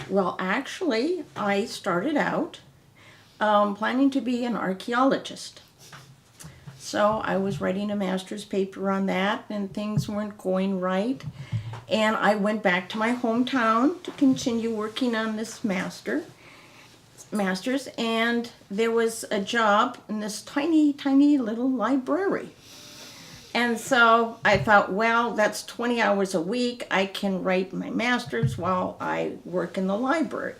Well, actually, I started out planning to be an archaeologist. So I was writing a master's paper on that, and things weren't going right. And I went back to my hometown to continue working on this master's, and there was a job in this tiny, tiny little library. And so I thought, well, that's 20 hours a week. I can write my master's while I work in the library.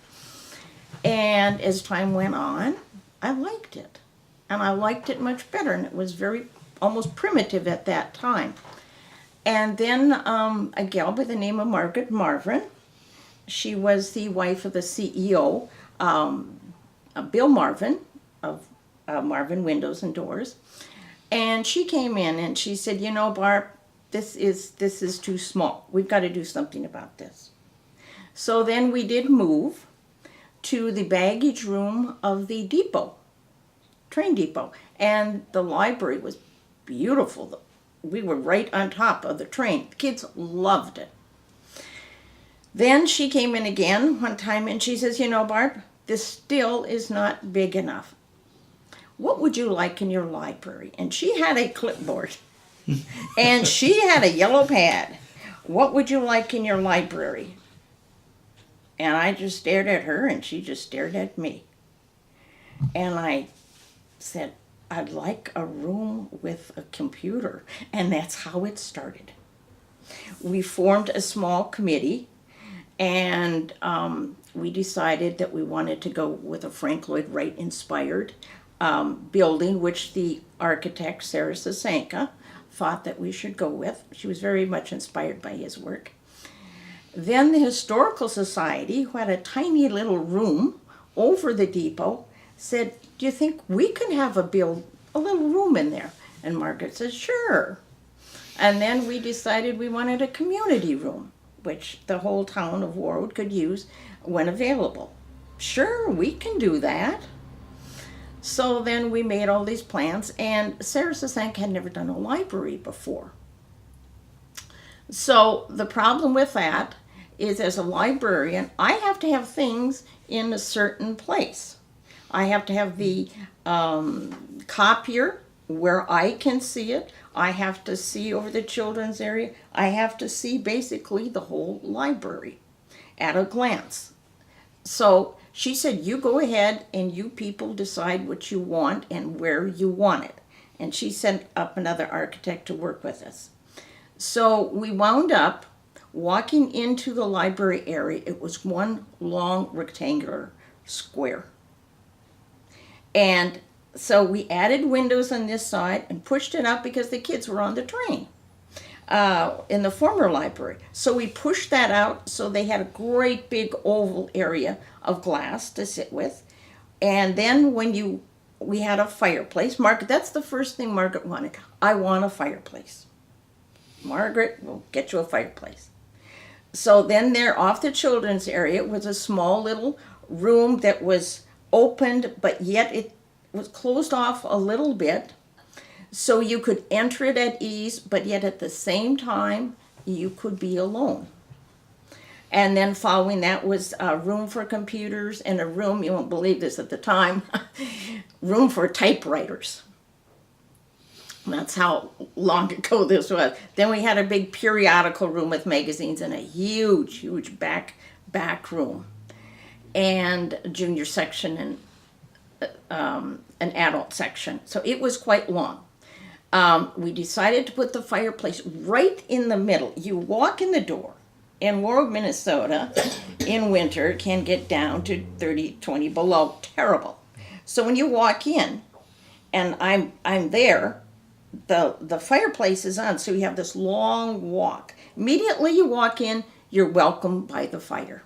And as time went on, I liked it. And I liked it much better. And it was very, almost primitive at that time. And then a gal by the name of Margaret Marvin, she was the wife of the CEO, Bill Marvin, of Marvin Windows and Doors. And she came in and she said, you know, Barb, this is too small. We've got to do something about this. So then we did move to the baggage room of the depot, train depot. And the library was beautiful. We were right on top of the train. The kids loved it. Then she came in again one time and she says, you know, Barb, this still is not big enough. What would you like in your library? And she had a clipboard and she had a yellow pad. What would you like in your library? And I just stared at her and she just stared at me. And I said, I'd like a room with a computer. And that's how it started. We formed a small committee, and we decided that we wanted to go with a Frank Lloyd Wright inspired building, which the architect Sarah Sasanka thought that we should go with. She was very much inspired by his work. Then the Historical Society, who had a tiny little room over the depot, said, do you think we can have a little room in there? And Margaret says, sure. And then we decided we wanted a community room, which the whole town of Warwood could use when available. Sure, we can do that. So then we made all these plans, and Sarah Sasank had never done a library before. So the problem with that is, as a librarian, I have to have things in a certain place. I have to have the copier where I can see it. I have to see over the children's area. I have to see basically the whole library at a glance. So she said, you go ahead and you people decide what you want and where you want it. And she sent up another architect to work with us. So we wound up walking into the library area. It was one long rectangular square. And so we added windows on this side and pushed it up because the kids were on the train in the former library. So we pushed that out so they had a great big oval area of glass to sit with. And then we had a fireplace. Margaret, that's the first thing Margaret wanted. I want a fireplace. Margaret, we'll get you a fireplace. So then there, off the children's area, was a small little room that was opened, but yet it was closed off a little bit, so you could enter it at ease, but yet at the same time you could be alone. And then following that was a room for computers and a room, you won't believe this at the time, room for typewriters. That's how long ago this was. Then we had a big periodical room with magazines and a huge, huge back room, and a junior section and an adult section. So it was quite long. We decided to put the fireplace right in the middle. You walk in the door. In Warwick, Minnesota, in winter, it can get down to 30, 20 below. Terrible. So when you walk in, and I'm there, the fireplace is on, so you have this long walk. Immediately you walk in, you're welcomed by the fire.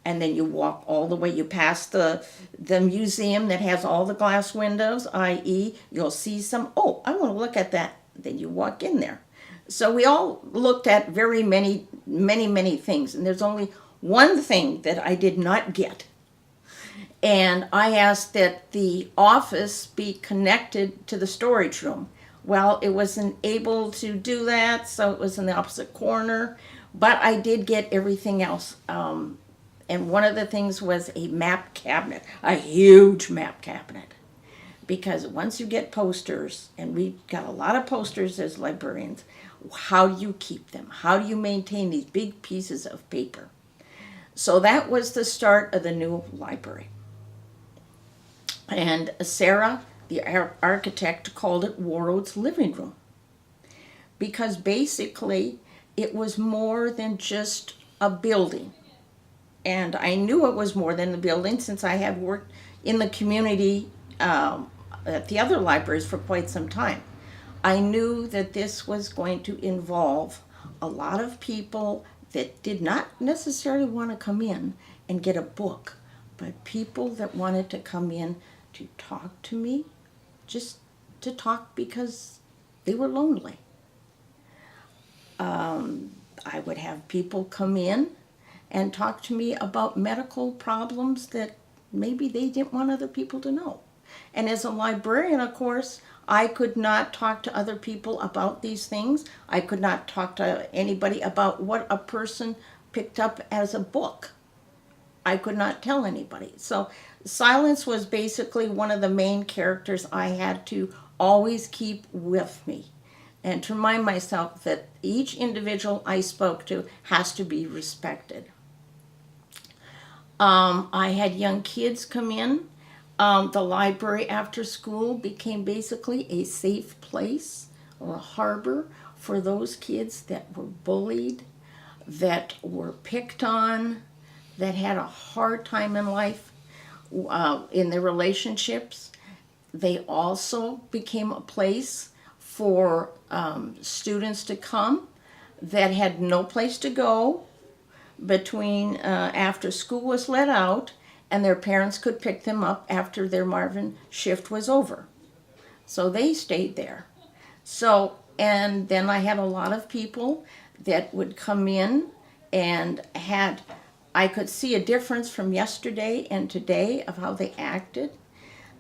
And then you walk all the way, you pass the museum that has all the glass windows, i.e. you'll see some, oh, I want to look at that. Then you walk in there. So we all looked at very many things, and there's only one thing that I did not get. And I asked that the office be connected to the storage room. Well, it wasn't able to do that, so it was in the opposite corner, but I did get everything else And one of the things was a map cabinet, a huge map cabinet. Because once you get posters, and we got a lot of posters as librarians, how do you keep them? How do you maintain these big pieces of paper? So that was the start of the new library. And Sarah, the architect, called it Warroad's living room. Because basically it was more than just a building. And I knew it was more than the building since I had worked in the community at the other libraries for quite some time. I knew that this was going to involve a lot of people that did not necessarily want to come in and get a book, but people that wanted to come in to talk to me, just to talk because they were lonely. I would have people come in and talk to me about medical problems that maybe they didn't want other people to know. And as a librarian, of course, I could not talk to other people about these things. I could not talk to anybody about what a person picked up as a book. I could not tell anybody. So silence was basically one of the main characters I had to always keep with me, and to remind myself that each individual I spoke to has to be respected. I had young kids come in. The library after school became basically a safe place or a harbor for those kids that were bullied, that were picked on, that had a hard time in life, in their relationships. They also became a place for students to come that had no place to go between after school was let out, and their parents could pick them up after their Marvin shift was over. So they stayed there. So, and then I had a lot of people that would come in and I could see a difference from yesterday and today of how they acted.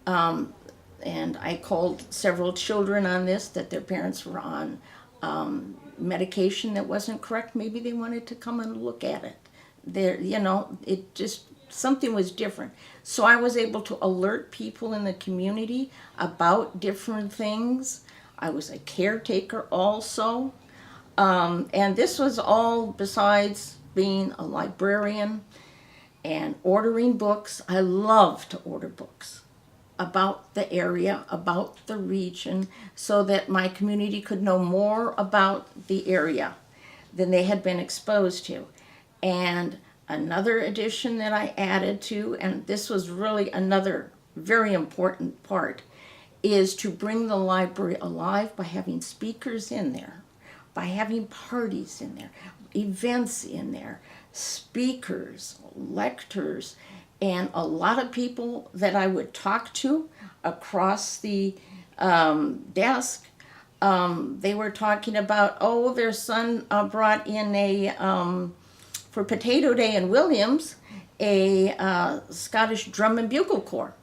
And I called several children on this, that their parents were on medication that wasn't correct. Maybe they wanted to come and look at it. It just, something was different. So I was able to alert people in the community about different things. I was a caretaker also. And this was all besides being a librarian and ordering books. I love to order books about the area, about the region, so that my community could know more about the area than they had been exposed to. And another addition that I added to, and this was really another very important part, is to bring the library alive by having speakers in there, by having parties in there, events in there, speakers, lectors, and a lot of people that I would talk to across the desk. They were talking about, their son brought in for Potato Day in Williams, a Scottish drum and bugle corps.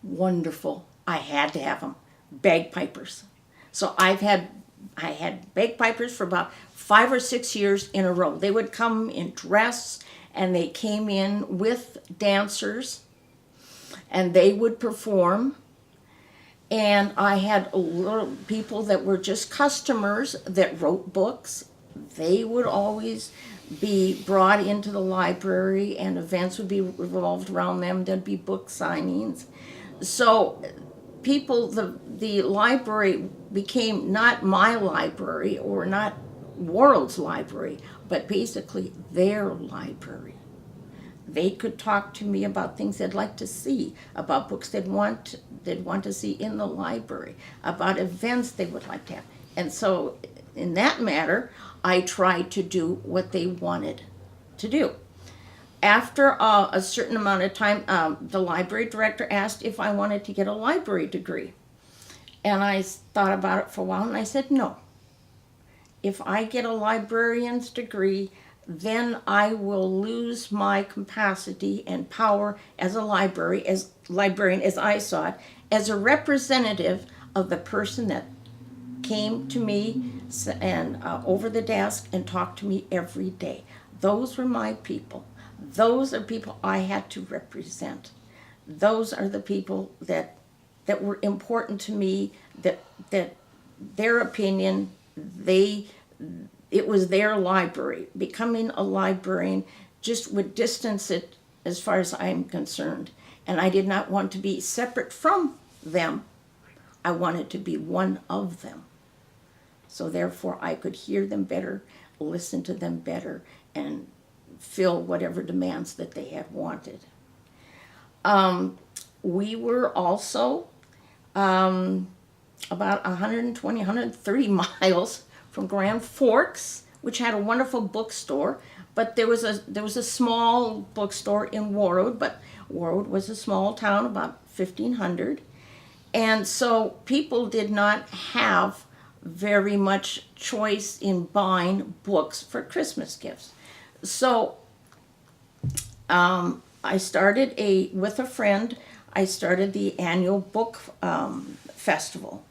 Wonderful. I had to have them. Bagpipers. So I had bagpipers for about 5 or 6 years in a row. They would come in dress, and they came in with dancers, and they would perform. And I had little people that were just customers that wrote books. They would always be brought into the library, and events would be revolved around them. There'd be book signings. So people, the library became not my library or not World's library, but basically their library. They could talk to me about things they'd like to see, about books they'd want to see in the library, about events they would like to have. And so in that matter, I tried to do what they wanted to do. After a certain amount of time, the library director asked if I wanted to get a library degree. And I thought about it for a while, and I said no. If I get a librarian's degree, then I will lose my capacity and power as a librarian, as I saw it, as a representative of the person that came to me and over the desk and talked to me every day. Those were my people. Those are people I had to represent. Those are the people that were important to me, that their opinion, they it was their library. Becoming a librarian just would distance it as far as I'm concerned. And I did not want to be separate from them. I wanted to be one of them. So therefore I could hear them better, listen to them better, and fill whatever demands that they had wanted. We were also about 120, 130 miles from Grand Forks, which had a wonderful bookstore. But there was a small bookstore in Warroad, but Warroad was a small town, about 1,500. And so people did not have very much choice in buying books for Christmas gifts. So I started with a friend, I started the annual book festival.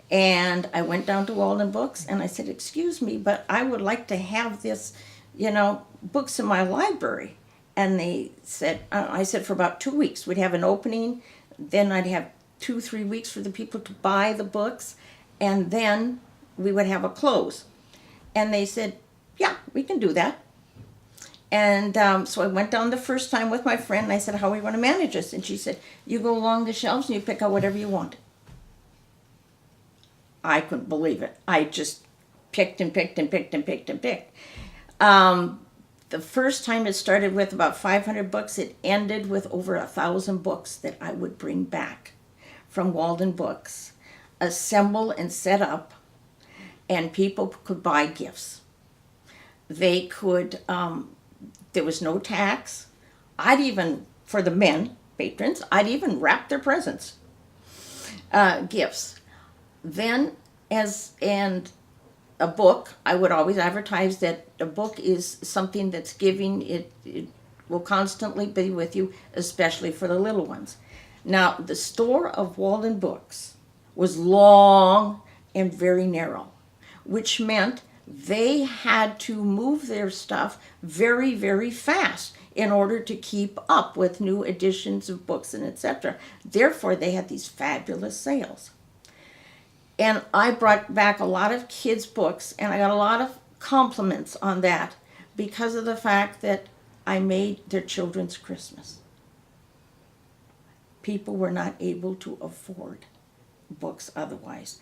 And I went down to Walden Books and I said, excuse me, but I would like to have this, books in my library. And they said, I said for about 2 weeks, we'd have an opening, then I'd have 2-3 weeks for the people to buy the books, and then we would have a close. And they said, yeah, we can do that. And so I went down the first time with my friend and I said, how are we going to manage this? And she said, you go along the shelves and you pick out whatever you want. I couldn't believe it. I just picked and picked and picked and picked and picked. The first time it started with about 500 books. It ended with over 1,000 books that I would bring back from Walden Books, assemble and set up, and people could buy gifts. They could, there was no tax. For the men, patrons, I'd even wrap their presents, gifts. Then, and a book, I would always advertise that a book is something that's giving, it will constantly be with you, especially for the little ones. Now, the store of Walden Books was long and very narrow, which meant they had to move their stuff very, very fast in order to keep up with new editions of books and etc. Therefore, they had these fabulous sales. And I brought back a lot of kids' books, and I got a lot of compliments on that because of the fact that I made their children's Christmas. People were not able to afford books otherwise.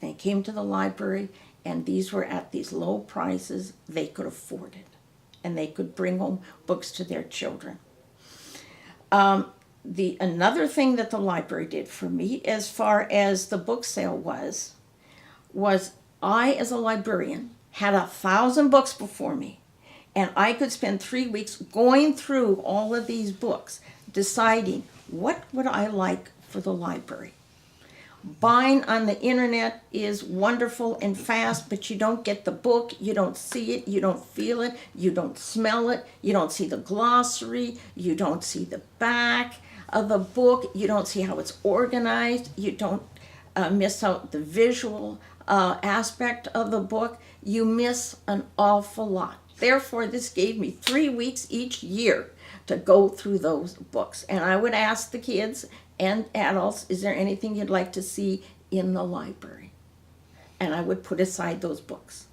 They came to the library, and these were at these low prices. They could afford it, and they could bring home books to their children. Another thing that the library did for me, as far as the book sale was I, as a librarian, had 1,000 books before me, and I could spend 3 weeks going through all of these books, deciding what would I like for the library. Buying on the internet is wonderful and fast, but you don't get the book, you don't see it, you don't feel it, you don't smell it, you don't see the glossary, you don't see the back of the book, you don't see how it's organized, you don't miss out the visual aspect of the book, you miss an awful lot. Therefore, this gave me 3 weeks each year to go through those books. And I would ask the kids and adults, is there anything you'd like to see in the library? And I would put aside those books.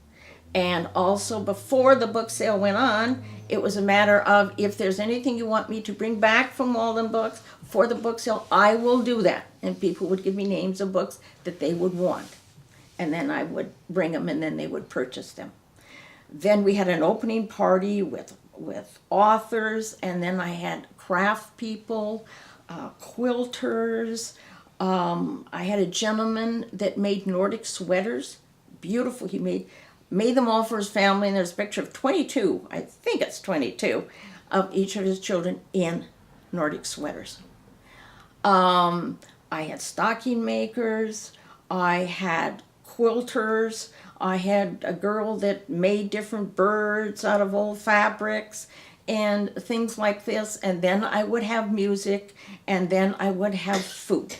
And also, before the book sale went on, it was a matter of, if there's anything you want me to bring back from Walden Books for the book sale, I will do that. And people would give me names of books that they would want. And then I would bring them, and then they would purchase them. Then we had an opening party with authors, and then I had craft people, quilters. I had a gentleman that made Nordic sweaters, beautiful. He made them all for his family, and there's a picture of 22, I think it's 22, of each of his children in Nordic sweaters. I had stocking makers, I had quilters, I had a girl that made different birds out of old fabrics and things like this, and then I would have music, and then I would have food.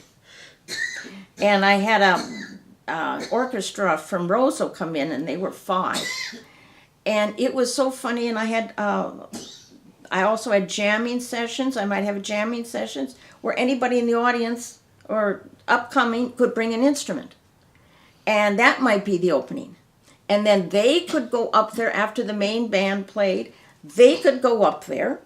And I had an orchestra from Roseau come in, and they were 5. And it was so funny. And I also had jamming sessions. I might have jamming sessions where anybody in the audience or upcoming could bring an instrument. And that might be the opening. And then they could go up there after the main band played. They could go up there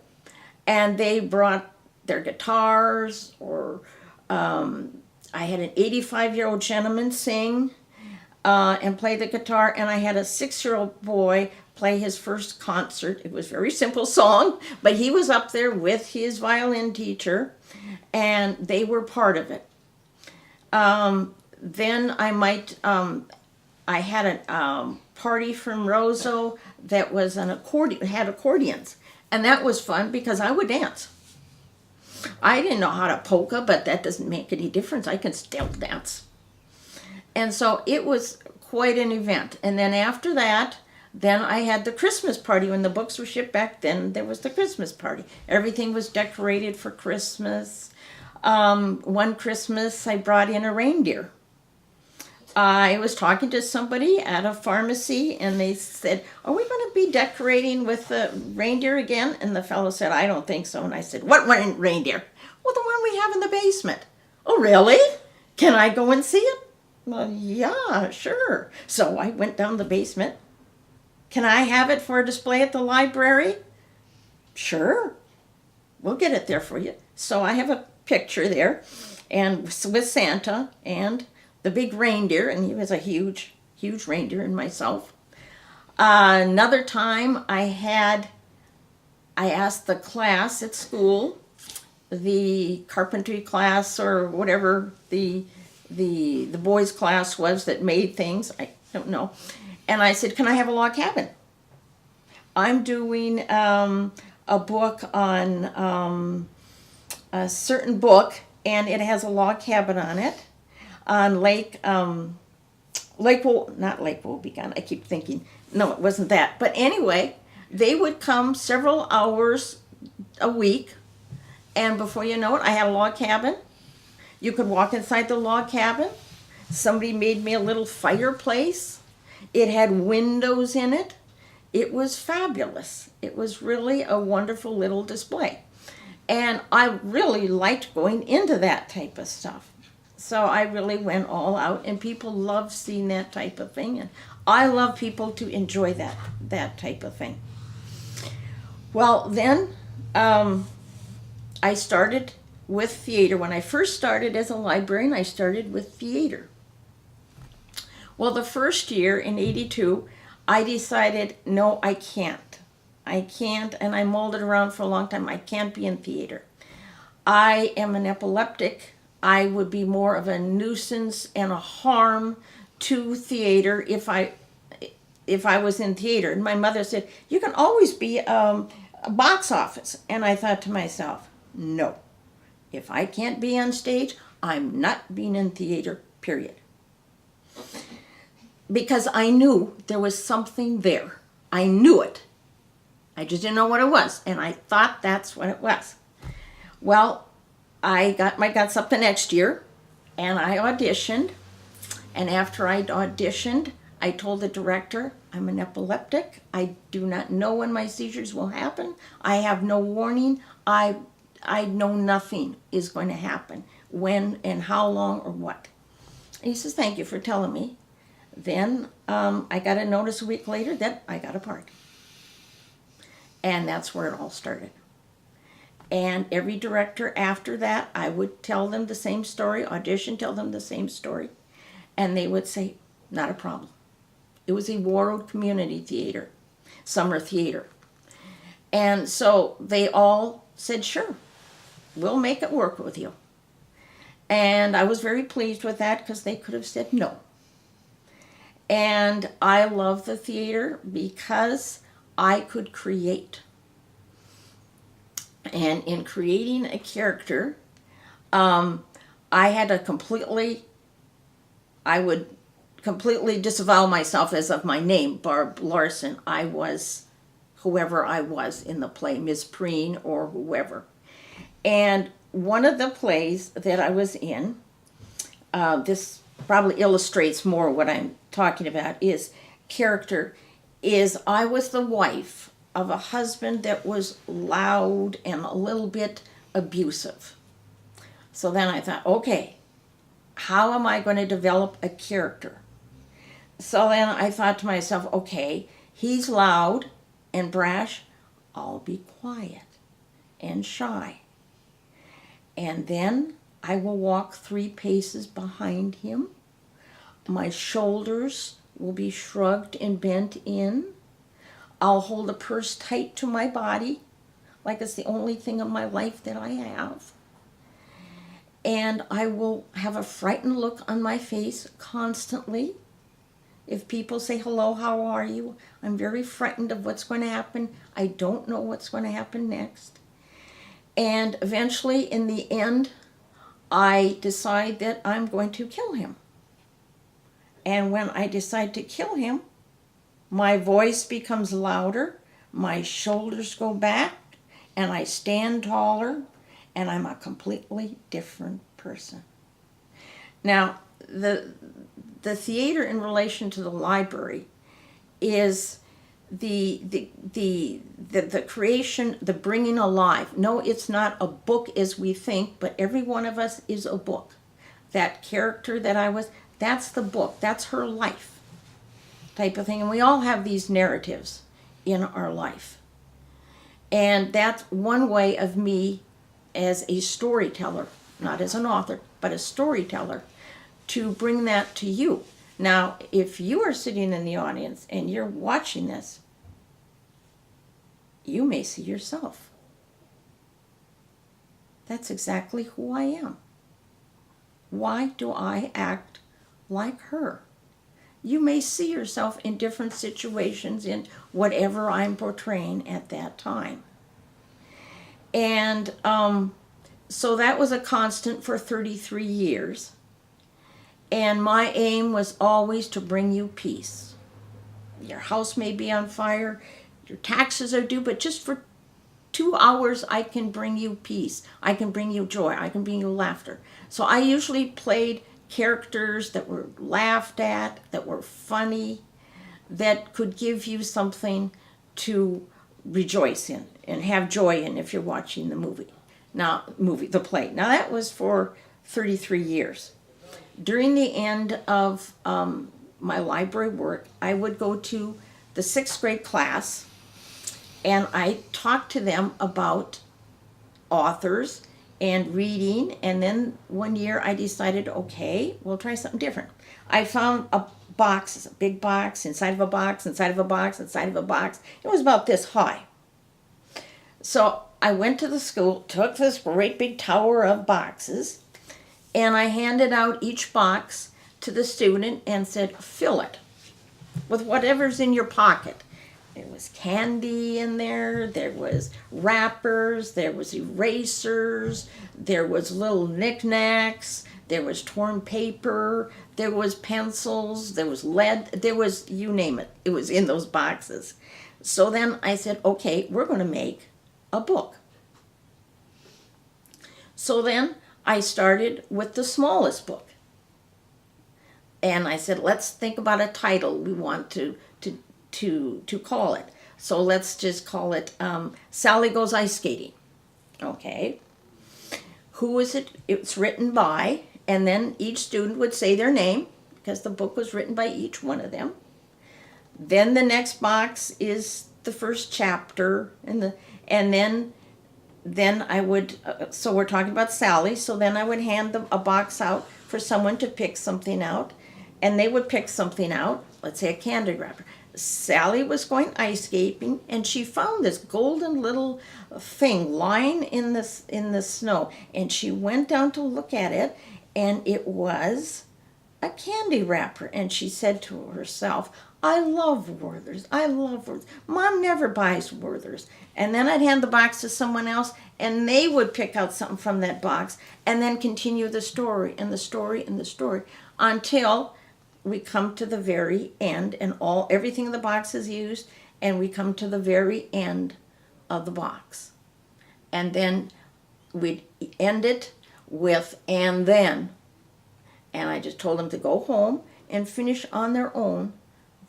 and they brought their guitars, or I had an 85-year-old gentleman sing and play the guitar, and I had a 6-year-old boy play his first concert. It was a very simple song, but he was up there with his violin teacher, and they were part of it. Then I had a party from Roseau that was had accordions, and that was fun because I would dance. I didn't know how to polka, but that doesn't make any difference. I can still dance. And so it was quite an event. And then after that, then I had the Christmas party. When the books were shipped back then, there was the Christmas party. Everything was decorated for Christmas. One Christmas, I brought in a reindeer. I was talking to somebody at a pharmacy, and they said, "Are we going to be decorating with the reindeer again?" And the fellow said, "I don't think so." And I said, "What reindeer?" "Well, the one we have in the basement." "Oh, really? Can I go and see it?" "Well, yeah, sure." So I went down the basement. "Can I have it for a display at the library?" "Sure. We'll get it there for you." So I have a picture there, and with Santa and the big reindeer, and he was a huge, huge reindeer, and myself. Another time I asked the class at school, the carpentry class or whatever the boys' class was that made things, I don't know, and I said, "Can I have a log cabin? I'm doing a book on a certain book, and it has a log cabin on it, on Lake Wobegon. I keep thinking, no, it wasn't that. But anyway, they would come several hours a week, and before you know it, I had a log cabin. You could walk inside the log cabin. Somebody made me a little fireplace. It had windows in it. It was fabulous. It was really a wonderful little display. And I really liked going into that type of stuff. So I really went all out, and people love seeing that type of thing, and I love people to enjoy that type of thing. Well, then I started with theater. When I first started as a librarian, I started with theater. Well, the first year in '82, I decided, no, I can't, and I mulled it around for a long time. I can't be in theater. I am an epileptic. I would be more of a nuisance and a harm to theater if I was in theater. And my mother said, "You can always be a box office." And I thought to myself, no, if I can't be on stage, I'm not being in theater, period. Because I knew there was something there. I knew it. I just didn't know what it was. And I thought that's what it was. Well, I got my guts up the next year, and I auditioned. And after I auditioned, I told the director, "I'm an epileptic. I do not know when my seizures will happen. I have no warning. I know nothing is going to happen, when and how long or what." And he says, "Thank you for telling me." Then I got a notice a week later that I got a part. And that's where it all started. And every director after that, I would tell them the same story, audition, tell them the same story. And they would say, "Not a problem." It was a Warroad Community Theater, summer theater. And so they all said, "Sure, we'll make it work with you." And I was very pleased with that because they could have said no. And I love the theater because I could create. And in creating a character, I would completely disavow myself as of my name, Barb Larson. I was whoever I was in the play, Miss Preen or whoever. And one of the plays that I was in, this probably illustrates more what I'm talking about, is character. is I was the wife of a husband that was loud and a little bit abusive. So then I thought, okay, how am I going to develop a character? So then I thought to myself, okay, he's loud and brash. I'll be quiet and shy. And then I will walk 3 paces behind him. My shoulders will be shrugged and bent in. I'll hold a purse tight to my body, like it's the only thing in my life that I have. And I will have a frightened look on my face constantly. If people say, hello, how are you? I'm very frightened of what's going to happen. I don't know what's going to happen next. And eventually, in the end, I decide that I'm going to kill him. And when I decide to kill him, my voice becomes louder, my shoulders go back, and I stand taller, and I'm a completely different person. Now, the theater in relation to the library is the creation, the bringing alive. No, it's not a book as we think, but every one of us is a book. That character that I was, that's the book. That's her life type of thing. And we all have these narratives in our life. And that's one way of me as a storyteller, not as an author, but a storyteller, to bring that to you. Now, if you are sitting in the audience and you're watching this, you may see yourself. That's exactly who I am. Why do I act like her? You may see yourself in different situations in whatever I'm portraying at that time. And so that was a constant for 33 years. And my aim was always to bring you peace. Your house may be on fire, your taxes are due, but just for 2 hours I can bring you peace. I can bring you joy. I can bring you laughter. So I usually played characters that were laughed at, that were funny, that could give you something to rejoice in and have joy in if you're watching the the play. Now that was for 33 years. During the end of my library work, I would go to the 6th grade class and I talked to them about authors and reading. And then one year I decided, okay, we'll try something different. I found a box, a big box, inside of a box, inside of a box, inside of a box. It was about this high. So I went to the school, took this great big tower of boxes, and I handed out each box to the student and said, fill it with whatever's in your pocket. There was candy in there, there was wrappers, there was erasers, there was little knickknacks, there was torn paper, there was pencils, there was lead, there was, you name it, it was in those boxes. So then I said, okay, we're going to make a book. So then I started with the smallest book. And I said, let's think about a title we want to call it. So let's just call it Sally Goes Ice Skating. Okay. Who is it? It's written by, and then each student would say their name, because the book was written by each one of them. Then the next box is the first chapter, and then I would, so we're talking about Sally, so then I would hand them a box out for someone to pick something out, and they would pick something out, let's say a candy wrapper. Sally was going ice skating, and she found this golden little thing lying in the snow, and she went down to look at it, and it was a candy wrapper, and she said to herself, I love Werther's. I love Werther's. Mom never buys Werther's. And then I'd hand the box to someone else, and they would pick out something from that box, and then continue the story and the story and the story until we come to the very end, and everything in the box is used, and we come to the very end of the box. And then we'd end it with, and then. And I just told them to go home and finish on their own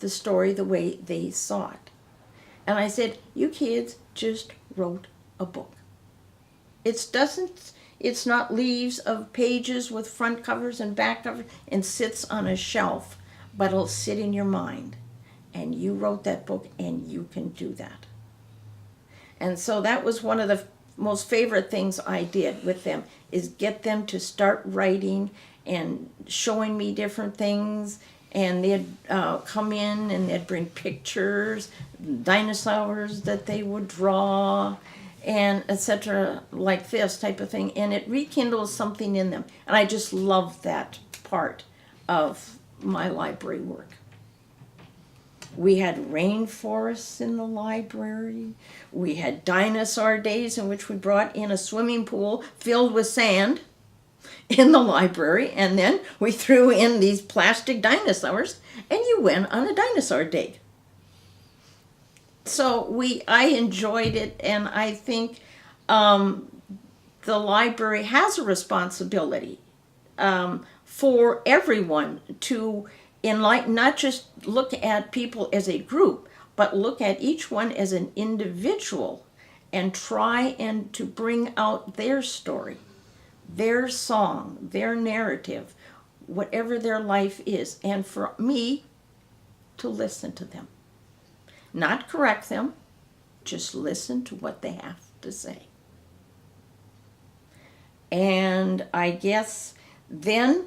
the story the way they saw it. And I said, you kids just wrote a book. It's not leaves of pages with front covers and back covers and sits on a shelf, but it'll sit in your mind. And you wrote that book, and you can do that. And so that was one of the most favorite things I did with them, is get them to start writing and showing me different things. And they'd come in and they'd bring pictures, dinosaurs that they would draw, and etc., like this type of thing. And it rekindles something in them. And I just love that part of my library work. We had rainforests in the library. We had dinosaur days in which we brought in a swimming pool filled with sand in the library, and then we threw in these plastic dinosaurs, and you went on a dinosaur date. So I enjoyed it, and I think the library has a responsibility for everyone to enlighten, not just look at people as a group, but look at each one as an individual and try and to bring out their story, their song, their narrative, whatever their life is, and for me to listen to them. Not correct them, just listen to what they have to say. And I guess then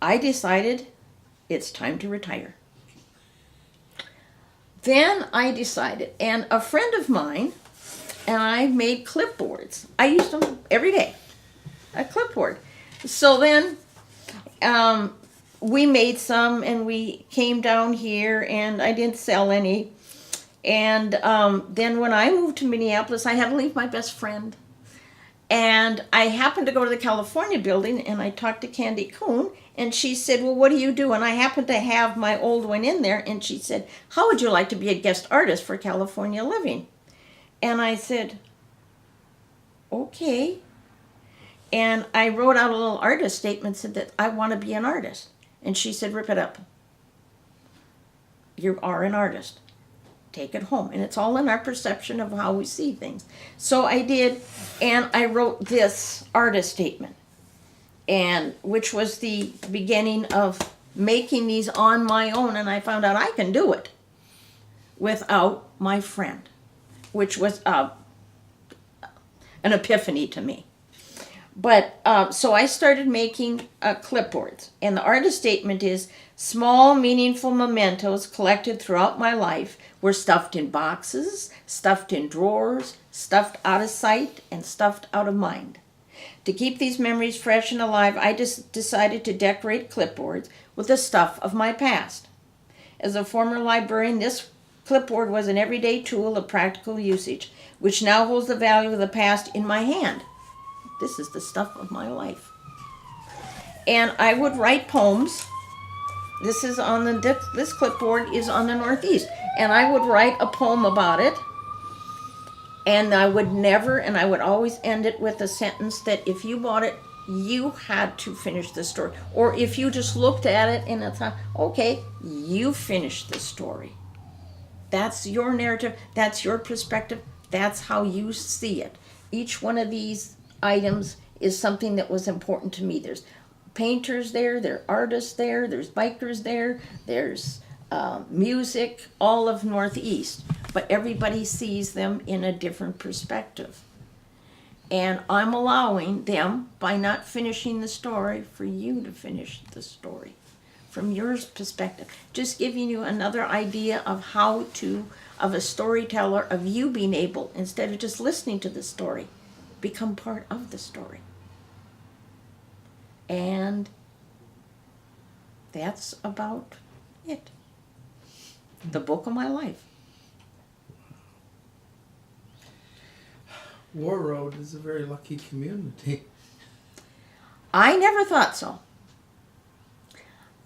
I decided it's time to retire. Then I decided, and a friend of mine and I made clipboards. I used them every day, a clipboard. So then we made some, and we came down here, and I didn't sell any. And then when I moved to Minneapolis, I had to leave my best friend. And I happened to go to the California building, and I talked to Candy Kuhn, and she said, well, what do you do? And I happened to have my old one in there, and she said, how would you like to be a guest artist for California Living? And I said, okay. And I wrote out a little artist statement, said that I want to be an artist. And she said, rip it up. You are an artist. Take it home. And it's all in our perception of how we see things. So I did, and I wrote this artist statement, and which was the beginning of making these on my own, and I found out I can do it without my friend, which was an epiphany to me. But so I started making clipboards, and the artist statement is, small meaningful mementos collected throughout my life were stuffed in boxes, stuffed in drawers, stuffed out of sight, and stuffed out of mind. To keep these memories fresh and alive, I just decided to decorate clipboards with the stuff of my past. As a former librarian, this clipboard was an everyday tool of practical usage, which now holds the value of the past in my hand. This is the stuff of my life. And I would write poems. This is on this clipboard is on the Northeast, and I would write a poem about it. And I would always end it with a sentence that if you bought it, you had to finish the story. Or if you just looked at it and it's like, okay, you finished the story. That's your narrative, that's your perspective, that's how you see it. Each one of these items is something that was important to me. There's painters there are artists there, there's bikers there's music, all of Northeast, but everybody sees them in a different perspective. And I'm allowing them, by not finishing the story, for you to finish the story from your perspective. Just giving you another idea of of a storyteller, of you being able, instead of just listening to the story, become part of the story. And that's about it. The book of my life. War Road is a very lucky community. I never thought so.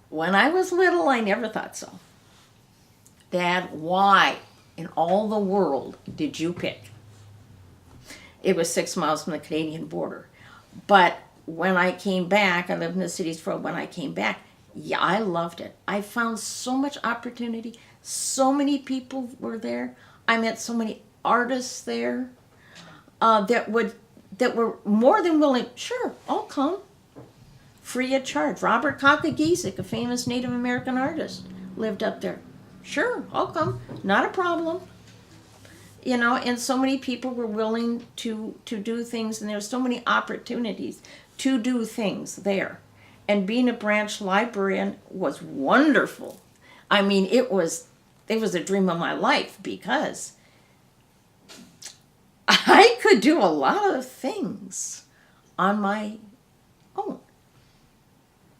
When I was little, I never thought so. Dad, why in all the world did you pick? It was 6 miles from the Canadian border. But when I came back, I lived in the cities for when I came back, Yeah, I loved it. I found so much opportunity. So many people were there. I met so many artists there that were more than willing. Sure, I'll come, free of charge. Robert Kakagiesic, a famous Native American artist, lived up there. Sure, I'll come. Not a problem. You know, and so many people were willing to do things, and there were so many opportunities to do things there. And being a branch librarian was wonderful. I mean, it was a dream of my life because I could do a lot of things on my own.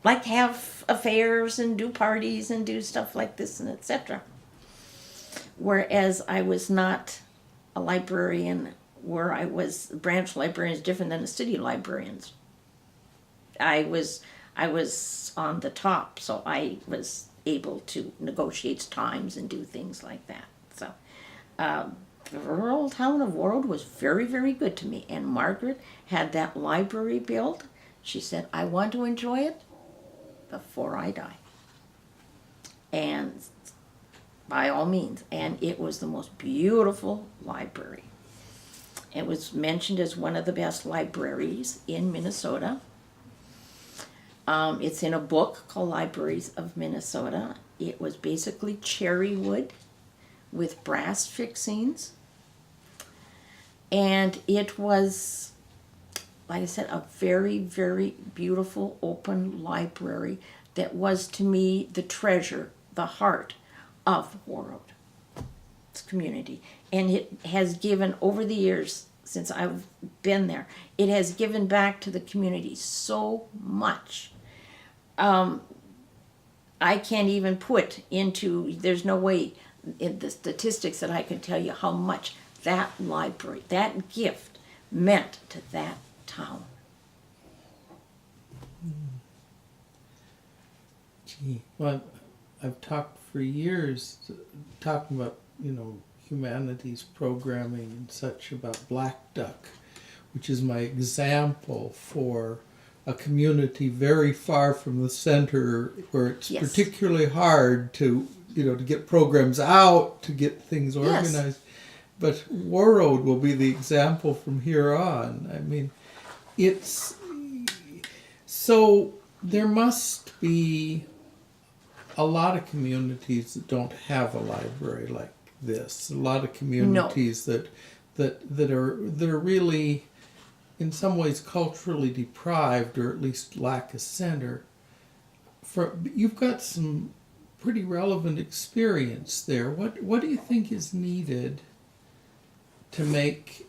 Like have affairs and do parties and do stuff like this and etc. Whereas I was not a librarian where I was branch librarian is different than the city librarians. I was on the top, so I was able to negotiate times and do things like that. So the rural town of Warroad was very, very good to me. And Margaret had that library built. She said, I want to enjoy it before I die. And by all means. And it was the most beautiful library. It was mentioned as one of the best libraries in Minnesota. It's in a book called Libraries of Minnesota. It was basically cherry wood with brass fixings. And it was, like I said, a very, very beautiful open library that was to me the treasure, the heart of Warroad community. And it has given, over the years since I've been there, it has given back to the community so much. I can't even put into, there's no way in the statistics that I can tell you how much that library, that gift meant to that town. Gee, well, I've talked for years, talking about, humanities programming and such, about Black Duck, which is my example for a community very far from the center, where it's Yes. particularly hard to get programs out, to get things organized. Yes. But Warroad will be the example from here on. I mean, it's so there must be a lot of communities that don't have a library like this. A lot of communities that are really, in some ways, culturally deprived, or at least lack a center. You've got some pretty relevant experience there. What do you think is needed to make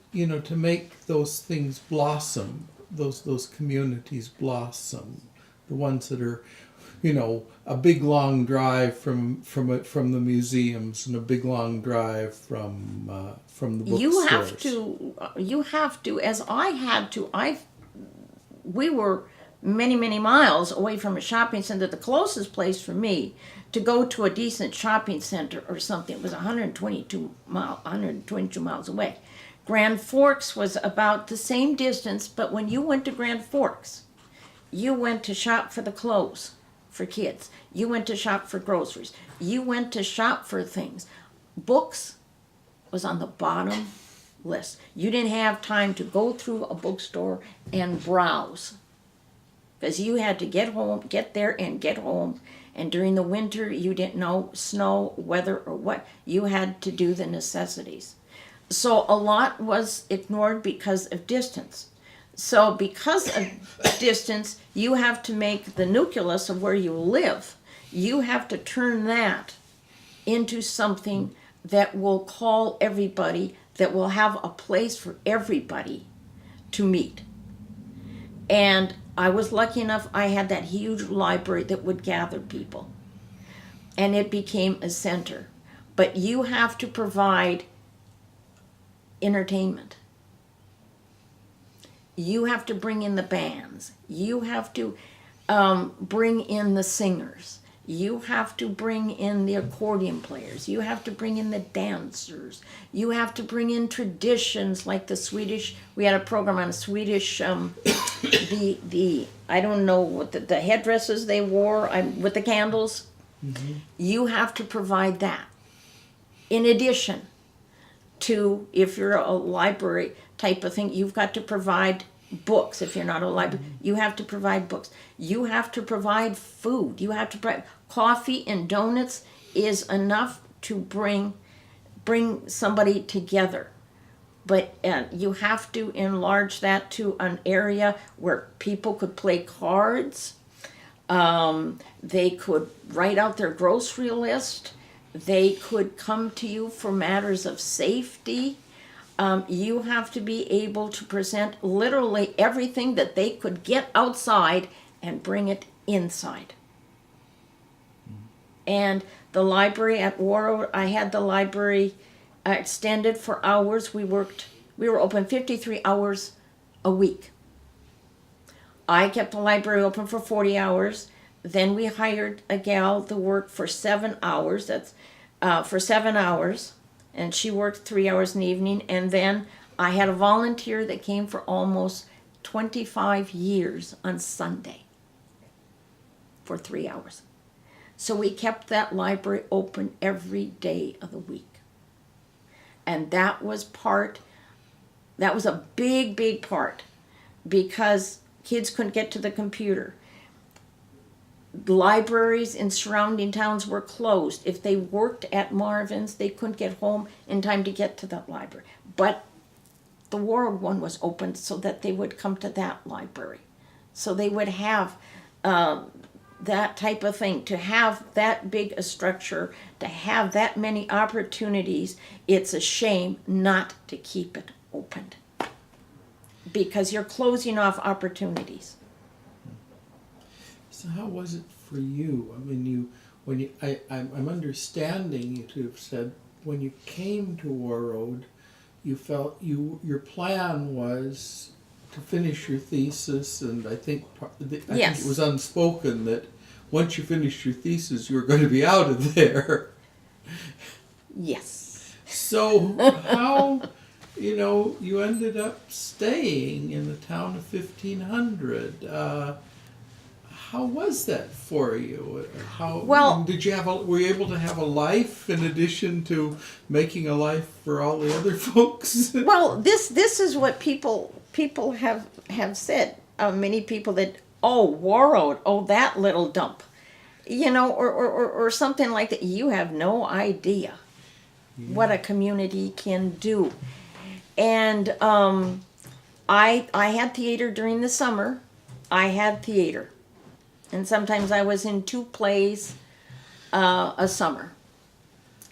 those things blossom, those communities blossom, the ones that are, a big long drive from the museums and a big long drive from the bookstores. You have to, as I had to. We were many miles away from a shopping center. The closest place for me to go to a decent shopping center or something was 122 miles away. Grand Forks was about the same distance, but when you went to Grand Forks, you went to shop for the clothes for kids. You went to shop for groceries. You went to shop for things. Books was on the bottom list. You didn't have time to go through a bookstore and browse, because you had to get there and get home. And during the winter, you didn't know snow, weather, or what. You had to do the necessities. So a lot was ignored because of distance. So because of distance, you have to make the nucleus of where you live, you have to turn that into something that will call everybody, that will have a place for everybody to meet. And I was lucky enough, I had that huge library that would gather people. And it became a center. But you have to provide entertainment. You have to bring in the bands. You have to bring in the singers. You have to bring in the accordion players. You have to bring in the dancers. You have to bring in traditions like the Swedish. We had a program on Swedish the I don't know what the headdresses they wore with the candles. You have to provide that. In addition to, if you're a library type of thing, you've got to provide books. If you're not a library, you have to provide books. You have to provide food. You have to provide coffee and donuts is enough to bring somebody together. But you have to enlarge that to an area where people could play cards. They could write out their grocery list. They could come to you for matters of safety. You have to be able to present literally everything that they could get outside and bring it inside. And the library at Warroad, I had the library extended for hours. We were open 53 hours a week. I kept the library open for 40 hours. Then we hired a gal to work for 7 hours. That's for 7 hours. And she worked 3 hours in the evening. And then I had a volunteer that came for almost 25 years on Sunday for 3 hours. So we kept that library open every day of the week. And that was a big, big part, because kids couldn't get to the computer. Libraries in surrounding towns were closed. If they worked at Marvin's, they couldn't get home in time to get to that library. But the Warroad one was open so that they would come to that library. So they would have that type of thing. To have that big a structure, to have that many opportunities, it's a shame not to keep it opened, because you're closing off opportunities. So how was it for you? I mean, I'm understanding you to have said when you came to Warroad, you felt your plan was to finish your thesis, and I think Yes. it was unspoken that once you finished your thesis, you were going to be out of there. Yes. So how, you ended up staying in the town of 1500. How was that for you? Well, were you able to have a life in addition to making a life for all the other folks? Well, this is what people have said. Many people that, Warroad, that little dump, or something like that. You have no idea what a community can do. And I had theater during the summer. I had theater, and sometimes I was in 2 plays a summer.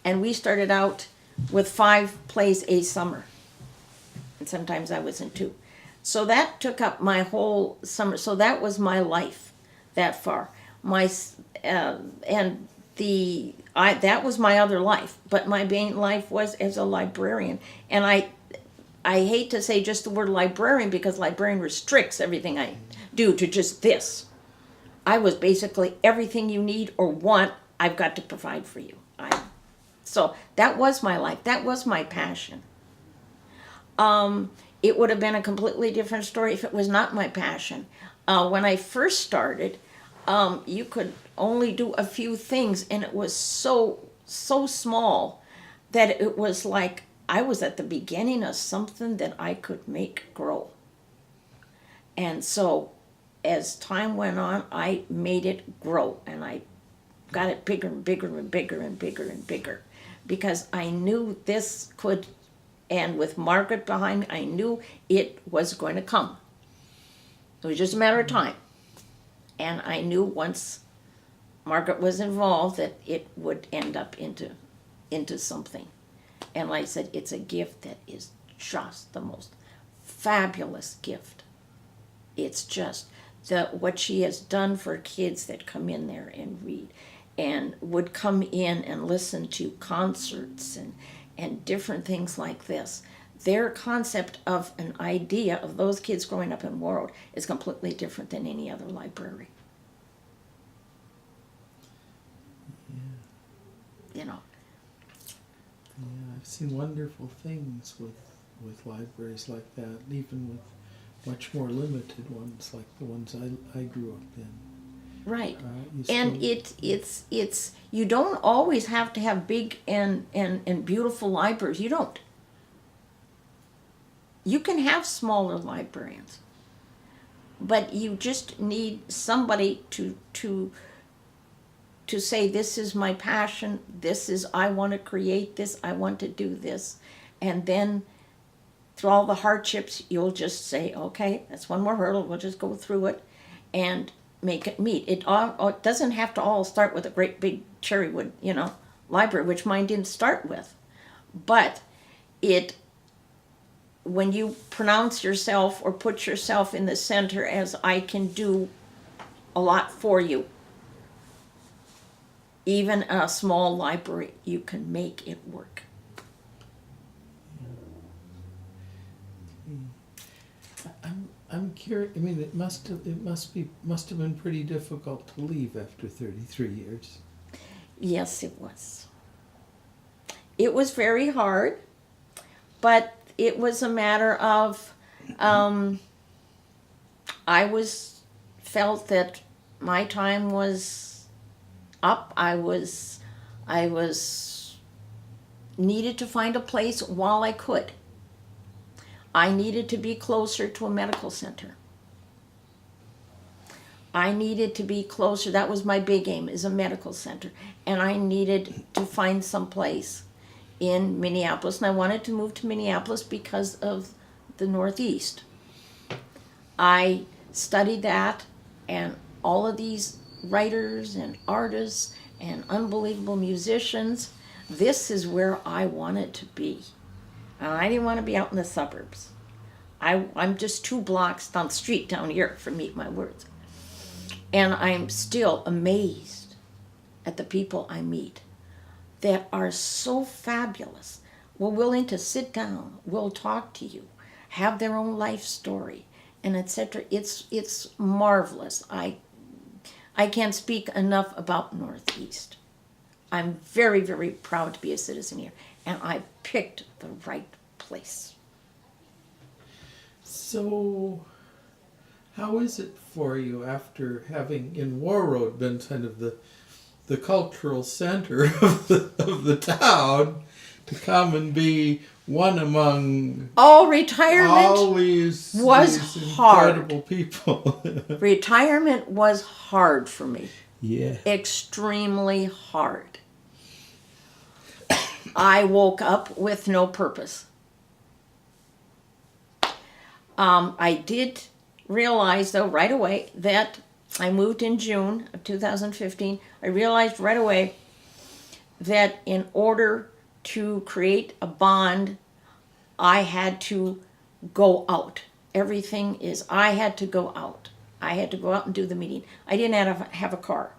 And we started out with 5 plays a summer, and sometimes I was in 2. So that took up my whole summer. So that was my life that far. That was my other life. But my main life was as a librarian. And I hate to say just the word librarian, because librarian restricts everything I do to just this. I was basically everything you need or want, I've got to provide for you. So that was my life. That was my passion. It would have been a completely different story if it was not my passion. When I first started, you could only do a few things, and it was so small that it was like I was at the beginning of something that I could make grow. And so as time went on, I made it grow, and I got it bigger and bigger and bigger and bigger and bigger, because I knew this could, and with Margaret behind me, I knew it was going to come. It was just a matter of time. And I knew once Margaret was involved that it would end up into something. And like I said, it's a gift that is just the most fabulous gift. It's just what she has done for kids that come in there and read, and would come in and listen to concerts and different things like this. Their concept of an idea of those kids growing up in Warroad is completely different than any other library. Yeah, I've seen wonderful things with libraries like that, even with much more limited ones like the ones I grew up in. Right. You And still- it's you don't always have to have big and beautiful libraries. You don't. You can have smaller librarians, but you just need somebody to say, this is my passion, this is, I want to create this, I want to do this. And then through all the hardships, you'll just say, okay, that's one more hurdle, we'll just go through it and make it meet. It doesn't have to all start with a great big cherrywood, library, which mine didn't start with. But when you pronounce yourself or put yourself in the center as, I can do a lot for you, even a small library, you can make it work. I'm curious. I mean, it must have been pretty difficult to leave after 33 years. Yes, it was. It was very hard, but it was a matter of I felt that my time was up. I was needed to find a place while I could. I needed to be closer to a medical center. I needed to be closer. That was my big aim, is a medical center. And I needed to find some place in Minneapolis. And I wanted to move to Minneapolis because of the Northeast. I studied that, and all of these writers and artists and unbelievable musicians, this is where I wanted to be. And I didn't want to be out in the suburbs. I'm just 2 blocks down the street down here from Meet My Words. And I'm still amazed at the people I meet that are so fabulous, were willing to sit down, will talk to you, have their own life story, and etc. It's marvelous. I can't speak enough about Northeast. I'm very, very proud to be a citizen here, and I picked the right place. So, how is it for you after having in War Road been kind of the cultural center of the town to come and be one among Retirement all these hard. incredible people? Retirement was hard for me. Yeah. Extremely hard. I woke up with no purpose. I did realize, though, right away that I moved in June of 2015. I realized right away that in order to create a bond, I had to go out. Everything is, I had to go out. I had to go out and do the meeting. I didn't have a car.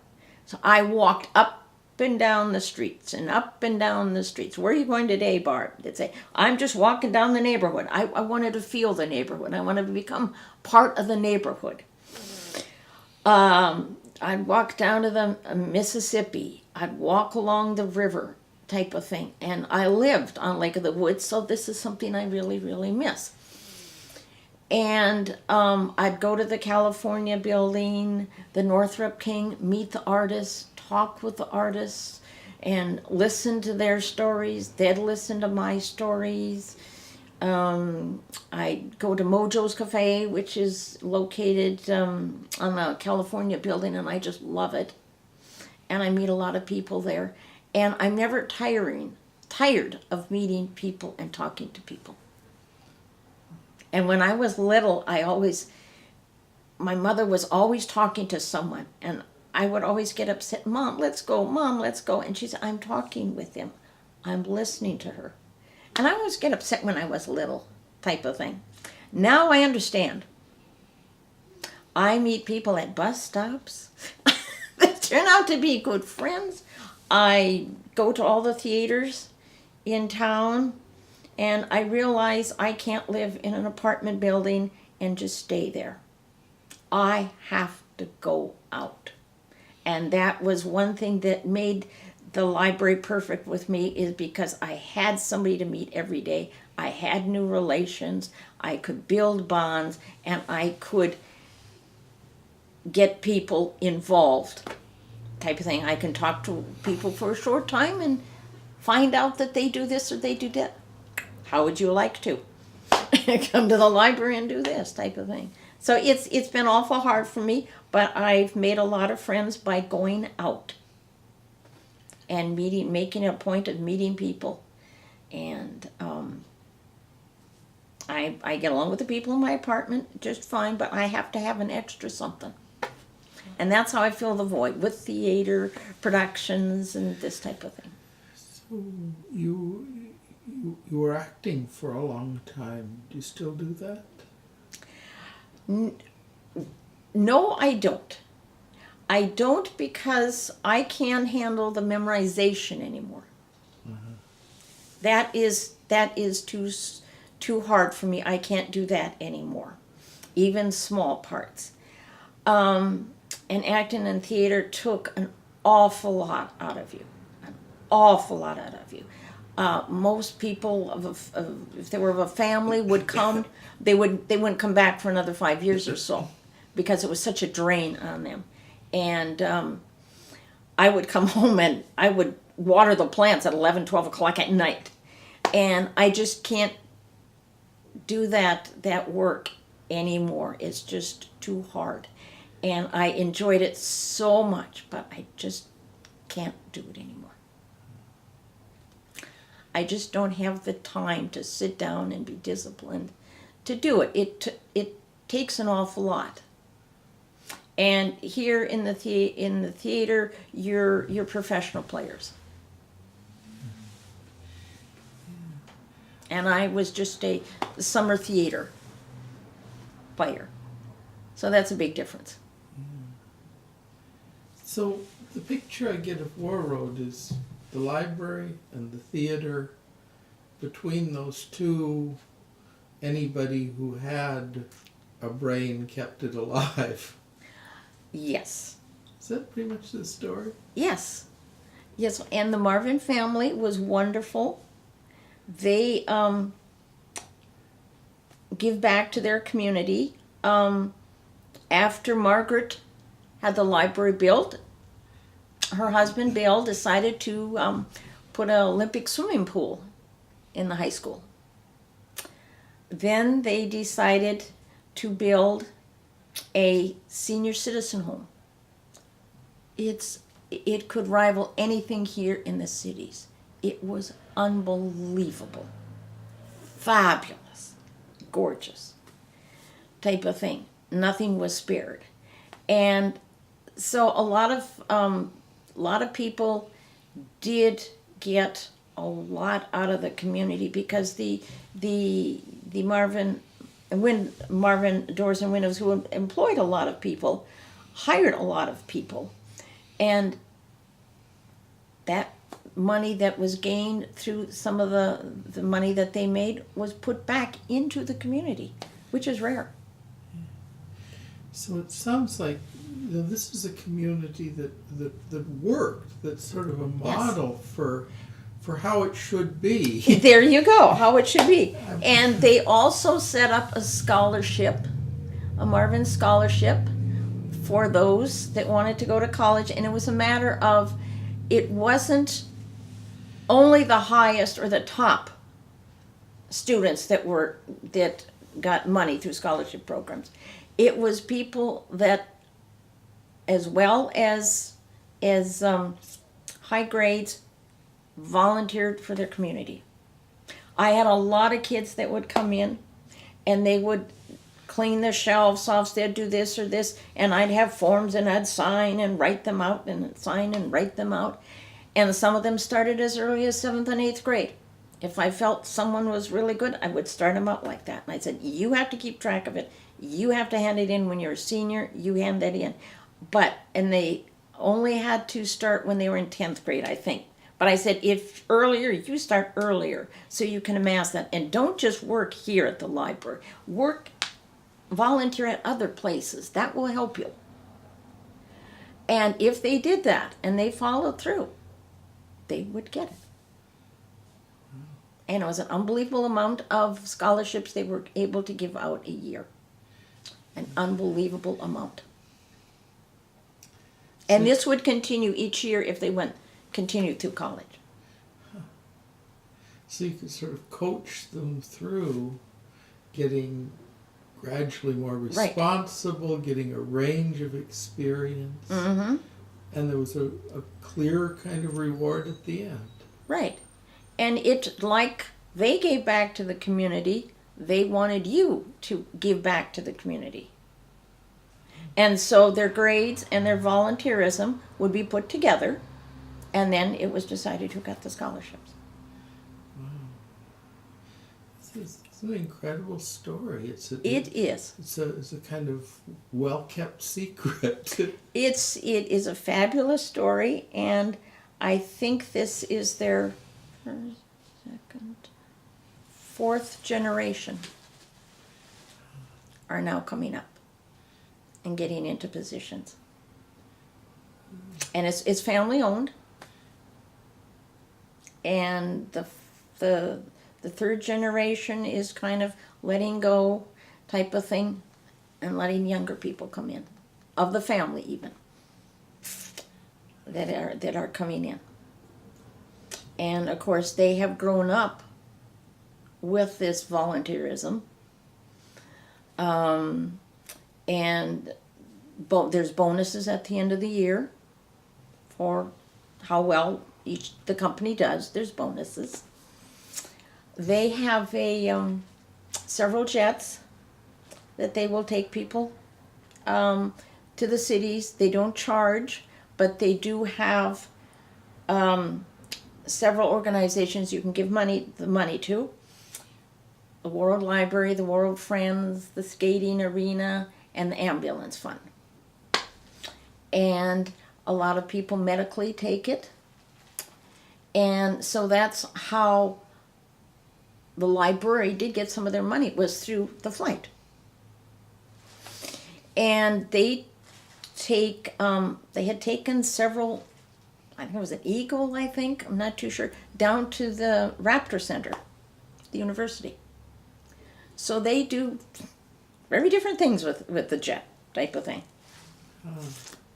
So I walked up and down the streets and up and down the streets. Where are you going today, Barb? They'd say, I'm just walking down the neighborhood. I wanted to feel the neighborhood. I wanted to become part of the neighborhood. I'd walk down to the Mississippi. I'd walk along the river type of thing. And I lived on Lake of the Woods, so this is something I really, really miss. And I'd go to the California building, the Northrop King, meet the artists, talk with the artists, and listen to their stories. They'd listen to my stories. I go to Mojo's Cafe, which is located on the California building, and I just love it. And I meet a lot of people there. And I'm never tired of meeting people and talking to people. And when I was little, my mother was always talking to someone, and I would always get upset, Mom, let's go, Mom, let's go. And she said, I'm talking with him. I'm listening to her. And I always get upset when I was little, type of thing. Now I understand. I meet people at bus stops that turn out to be good friends. I go to all the theaters in town, and I realize I can't live in an apartment building and just stay there. I have to go out. And that was one thing that made the library perfect with me is because I had somebody to meet every day. I had new relations. I could build bonds, and I could get people involved, type of thing. I can talk to people for a short time and find out that they do this or they do that. How would you like to come to the library and do this, type of thing? So it's been awful hard for me, but I've made a lot of friends by going out and making a point of meeting people, and I get along with the people in my apartment just fine, but I have to have an extra something. And that's how I fill the void, with theater productions and this type of thing. So you were acting for a long time. Do you still do that? No, I don't. I don't, because I can't handle the memorization anymore. That is too hard for me. I can't do that anymore, even small parts. And acting and theater took an awful lot out of you. An awful lot out of you. Most people, if they were of a family, would come. They wouldn't come back for another 5 years or so, because it was such a drain on them. And I would come home and I would water the plants at 11, 12 o'clock at night. And I just can't do that work anymore. It's just too hard. And I enjoyed it so much, but I just can't do it anymore. I just don't have the time to sit down and be disciplined to do it. It takes an awful lot. And here in the theater, you're professional players. And I was just a summer theater player. So that's a big difference. So the picture I get of War Road is the library and the theater. Between those two, anybody who had a brain kept it alive. Yes. Is that pretty much the story? Yes. Yes, and the Marvin family was wonderful. They give back to their community. After Margaret had the library built, her husband Bill decided to put an Olympic swimming pool in the high school. Then they decided to build a senior citizen home. It could rival anything here in the cities. It was unbelievable, fabulous, gorgeous type of thing. Nothing was spared. And so a lot of people did get a lot out of the community, because the Marvin Doors and Windows, who employed a lot of people, hired a lot of people, and that money that was gained through some of the money that they made was put back into the community, which is rare. So it sounds like this is a community that worked, that's sort of a model for how it should be. There you go, how it should be. And they also set up a scholarship, a Marvin scholarship, for those that wanted to go to college. And it was a matter of, it wasn't only the highest or the top students that got money through scholarship programs. It was people that, as well as high grades, volunteered for their community. I had a lot of kids that would come in and they would clean the shelves off, they'd do this or this, and I'd have forms and I'd sign and write them out and sign and write them out. And some of them started as early as 7th and 8th grade. If I felt someone was really good, I would start them out like that. And I said, you have to keep track of it. You have to hand it in when you're a senior, you hand that in. And they only had to start when they were in 10th grade, I think. But I said, if earlier, you start earlier so you can amass that. And don't just work here at the library. Volunteer at other places. That will help you. And if they did that and they followed through, they would get it. And it was an unbelievable amount of scholarships they were able to give out a year. An unbelievable amount. And this would continue each year if they continued through college. So you could sort of coach them through getting gradually more responsible, getting a range of experience. Mm-hmm. And there was a clear kind of reward at the end. Right. And it, like they gave back to the community, they wanted you to give back to the community. And so their grades and their volunteerism would be put together, and then it was decided who got the scholarships. Wow. It's an incredible story. It is. It's a kind of well-kept secret. It is a fabulous story, and I think this is their fourth generation are now coming up and getting into positions. And it's family owned. And the third generation is kind of letting go type of thing and letting younger people come in, of the family even, that are coming in. And of course they have grown up with this volunteerism. And there's bonuses at the end of the year for how well the company does. There's bonuses. They have several jets that they will take people to the cities. They don't charge, but they do have several organizations you can give the money to. The World Library, the World Friends, the Skating Arena, and the Ambulance Fund. And a lot of people medically take it. And so that's how the library did get some of their money, was through the flight. And they had taken several, I think it was an Eagle, I'm not too sure, down to the Raptor Center, the university. So they do very different things with the jet type of thing. Oh.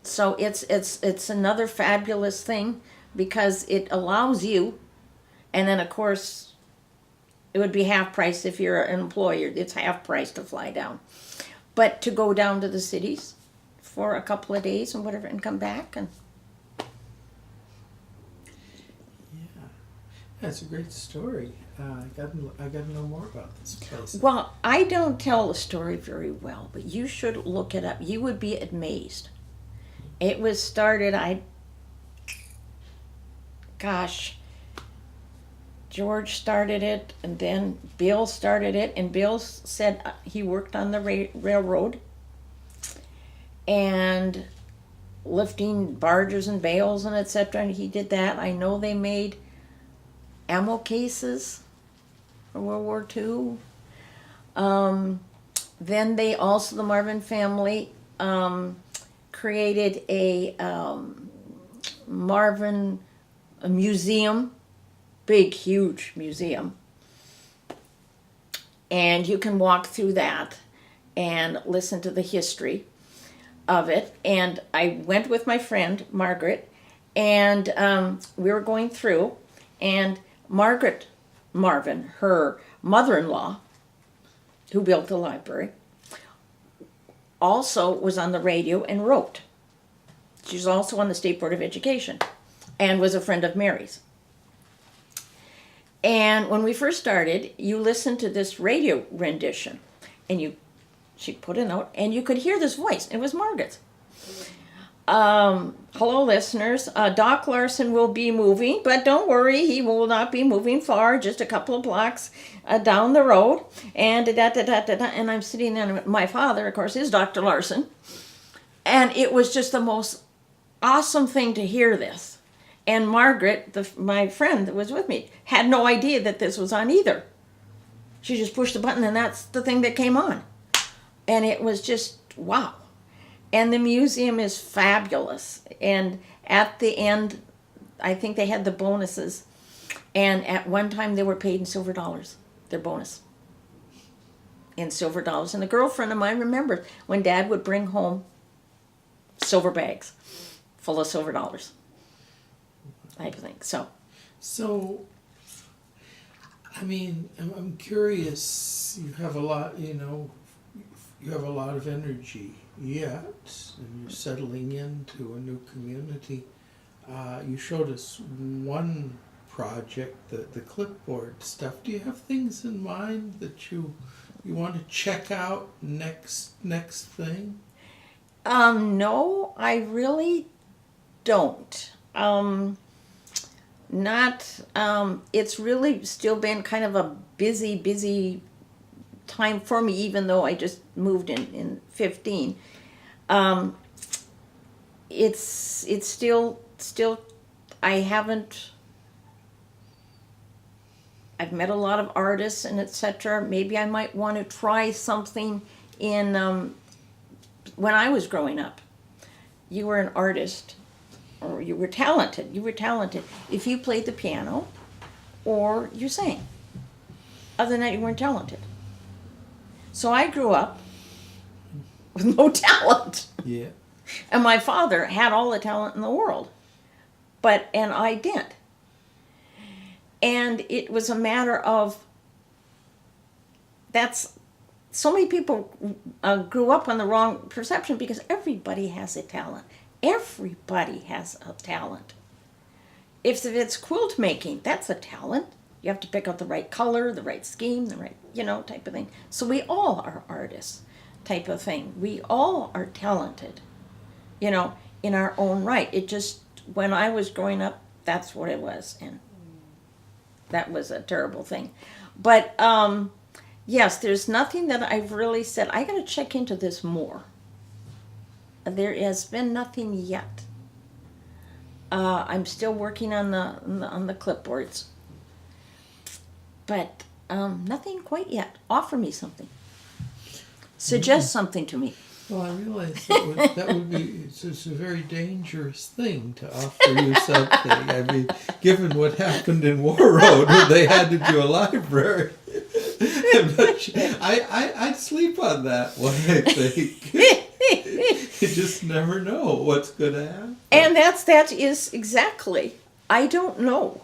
So it's another fabulous thing because it allows you, and then of course it would be half price if you're an employer. It's half price to fly down, but to go down to the cities for a couple of days and whatever, and come back and. Yeah, that's a great story. I got to know more about this place. Well, I don't tell the story very well, but you should look it up. You would be amazed. It was started, George started it, and then Bill started it, and Bill said he worked on the railroad and lifting barges and bales and etc., and he did that. I know they made ammo cases for World War II. Then they also, the Marvin family, created a museum, big, huge museum. And you can walk through that and listen to the history of it. And I went with my friend, Margaret, and we were going through, and Margaret Marvin, her mother-in-law, who built the library, also was on the radio and wrote. She was also on the State Board of Education and was a friend of Mary's. And when we first started, you listened to this radio rendition, and she put a note, and you could hear this voice. It was Margaret's. Hello, listeners. Doc Larson will be moving, but don't worry, he will not be moving far, just a couple of blocks down the road. And and I'm sitting there, my father, of course, is Dr. Larson. And it was just the most awesome thing to hear this. And Margaret, my friend that was with me, had no idea that this was on either. She just pushed the button, and that's the thing that came on. And it was just, wow. And the museum is fabulous. And at the end, I think they had the bonuses, and at one time they were paid in silver dollars, their bonus. In silver dollars. And a girlfriend of mine remembers when Dad would bring home silver bags full of silver dollars. I think so. So, I mean, I'm curious. You have a lot, you have a lot of energy yet, and you're settling into a new community. You showed us one project, the clipboard stuff. Do you have things in mind that you want to check out next thing? No, I really don't. It's really still been kind of a busy time for me, even though I just moved in 15. It's still, I've met a lot of artists and etc. Maybe I might want to try something in, when I was growing up. You were an artist, or you were talented. If you played the piano or you sang. Other than that, you weren't talented. So I grew up with no talent. Yeah. And my father had all the talent in the world. And I didn't. And it was a matter of, so many people grew up on the wrong perception, because everybody has a talent. Everybody has a talent. If it's quilt making, that's a talent. You have to pick out the right color, the right scheme, the right, type of thing. So we all are artists, type of thing. We all are talented, in our own right. It just, when I was growing up, that's what it was. And that was a terrible thing. But, yes, there's nothing that I've really said, I got to check into this more. There has been nothing yet. I'm still working on the clipboards. But nothing quite yet. Offer me something. Suggest something to me. Well, I realize that would be it's a very dangerous thing to offer you something. I mean, given what happened in War Road, where they had to do a library, I'd sleep on that one, I think. You just never know what's going to happen. And that is exactly, I don't know.